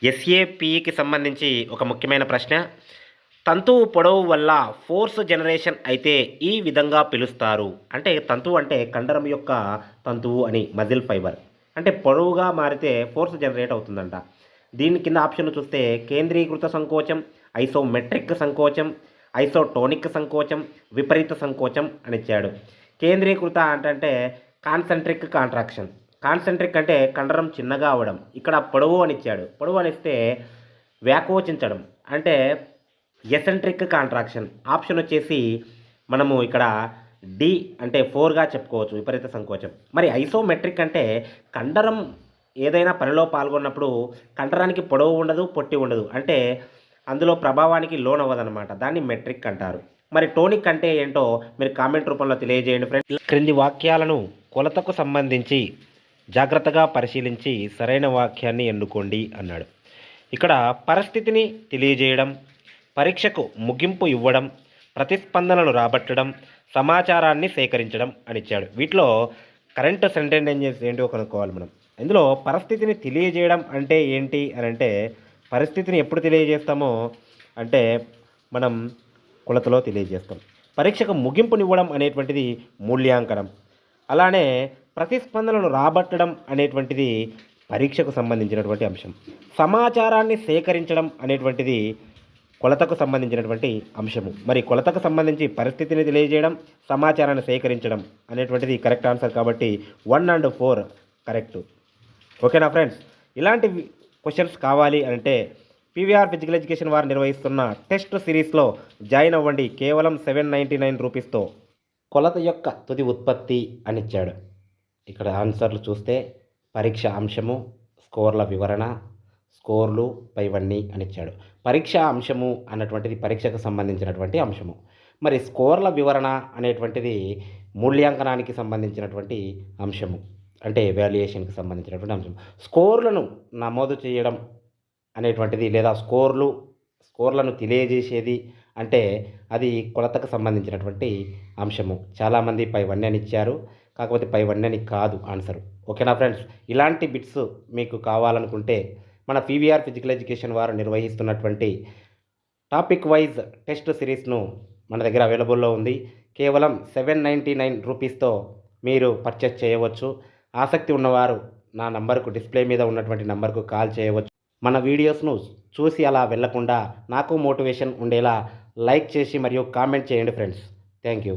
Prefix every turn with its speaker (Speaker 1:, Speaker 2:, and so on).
Speaker 1: ఎస్ఏపిఈకి సంబంధించి ఒక ముఖ్యమైన ప్రశ్న. తంతువు పొడవు వల్ల ఫోర్స్ జనరేషన్ అయితే ఈ విధంగా పిలుస్తారు. అంటే తంతువు అంటే కండరం యొక్క తంతువు అని, మజిల్ ఫైబర్. అంటే పొడవుగా మారితే ఫోర్స్ జనరేట్ అవుతుందంట. దీని కింద ఆప్షన్లు చూస్తే కేంద్రీకృత సంకోచం, ఐసోమెట్రిక్ సంకోచం, ఐసోటోనిక్ సంకోచం, విపరీత సంకోచం అని ఇచ్చాడు. కేంద్రీకృత అంటే కాన్సెంట్రిక్ కాంట్రాక్షన్. కాన్సెంట్రిక్ అంటే కండరం చిన్నగా అవ్వడం. ఇక్కడ పొడవు అని ఇచ్చాడు. పొడవు అని ఇస్తే వ్యాకోచించడం అంటే ఎసెంట్రిక్ కాంట్రాక్షన్. ఆప్షన్ వచ్చేసి మనము ఇక్కడ డి అంటే 4గా చెప్పుకోవచ్చు, విపరీత సంకోచం. మరి ఐసోమెట్రిక్ అంటే కండరం ఏదైనా పనిలో పాల్గొన్నప్పుడు కండరానికి పొడవు ఉండదు, పొట్టి ఉండదు. అంటే అందులో ప్రభావానికి లోనవ్వదనమాట. దాన్ని మెట్రిక్ అంటారు. మరి టోనిక్ అంటే ఏంటో మీరు కామెంట్ రూపంలో తెలియజేయండి ఫ్రెండ్స్. క్రింది వాక్యాలను కొలతకు సంబంధించి జాగ్రత్తగా పరిశీలించి సరైన వాక్యాన్ని ఎన్నుకోండి అన్నాడు. ఇక్కడ పరిస్థితిని తెలియజేయడం, పరీక్షకు ముగింపు ఇవ్వడం, ప్రతిస్పందనలు రాబట్టడం, సమాచారాన్ని సేకరించడం అని ఇచ్చాడు. వీటిలో కరెంట్ సెంటెన్సెస్ ఏంటో కనుక్కోవాలి మనం. ఇందులో పరిస్థితిని తెలియజేయడం అంటే ఏంటి అని అంటే, పరిస్థితిని ఎప్పుడు తెలియజేస్తామో అంటే మనం కొలతలో తెలియజేస్తాం. పరీక్షకు ముగింపునివ్వడం అనేటువంటిది మూల్యాంకనం. అలానే ప్రతిస్పందనలు రాబట్టడం అనేటువంటిది పరీక్షకు సంబంధించినటువంటి అంశం. సమాచారాన్ని సేకరించడం అనేటువంటిది కొలతకు సంబంధించినటువంటి అంశము. మరి కొలతకు సంబంధించి పరిస్థితిని తెలియజేయడం, సమాచారాన్ని సేకరించడం అనేటువంటిది కరెక్ట్ ఆన్సర్. కాబట్టి 1 and 4 కరెక్ట్. ఓకేనా ఫ్రెండ్స్? ఇలాంటి క్వశ్చన్స్ కావాలి అంటే పీవీఆర్ ఫిజికల్ ఎడ్యుకేషన్ వారు నిర్వహిస్తున్న టెస్ట్ సిరీస్లో జాయిన్ అవ్వండి. కేవలం 799 రూపీస్తో. కొలత యొక్క తుది ఉత్పత్తి అని ఇచ్చాడు. ఇక్కడ ఆన్సర్లు చూస్తే పరీక్ష అంశము, స్కోర్ల వివరణ, స్కోర్లు పైవన్నీ అని ఇచ్చాడు. పరీక్ష అంశము అన్నటువంటిది పరీక్షకు సంబంధించినటువంటి అంశము. మరి స్కోర్ల వివరణ అనేటువంటిది మూల్యాంకనానికి సంబంధించినటువంటి అంశము, అంటే ఎవాల్యుయేషన్కి సంబంధించినటువంటి అంశం. స్కోర్లను నమోదు చేయడం అనేటువంటిది లేదా స్కోర్లను తెలియజేసేది అంటే అది కొలతకు సంబంధించినటువంటి అంశము. చాలామంది పైవన్నీ అని ఇచ్చారు, కాకపోతే పైవన్నీ అని కాదు ఆన్సరు. ఓకేనా ఫ్రెండ్స్? ఇలాంటి బిట్స్ మీకు కావాలనుకుంటే మన పీవీఆర్ ఫిజికల్ ఎడ్యుకేషన్ వారు నిర్వహిస్తున్నటువంటి టాపిక్ వైజ్ టెస్ట్ సిరీస్ను మన దగ్గర అవైలబుల్లో ఉంది. కేవలం 799 రూపీస్తో మీరు పర్చేస్ చేయవచ్చు. ఆసక్తి ఉన్నవారు నా నంబర్కు, డిస్ప్లే మీద ఉన్నటువంటి నంబర్కు కాల్ చేయవచ్చు. మన వీడియోస్ను చూసి అలా వెళ్లకుండా నాకు మోటివేషన్ ఉండేలా లైక్ చేసి మరియు కామెంట్ చేయండి ఫ్రెండ్స్. Thank you.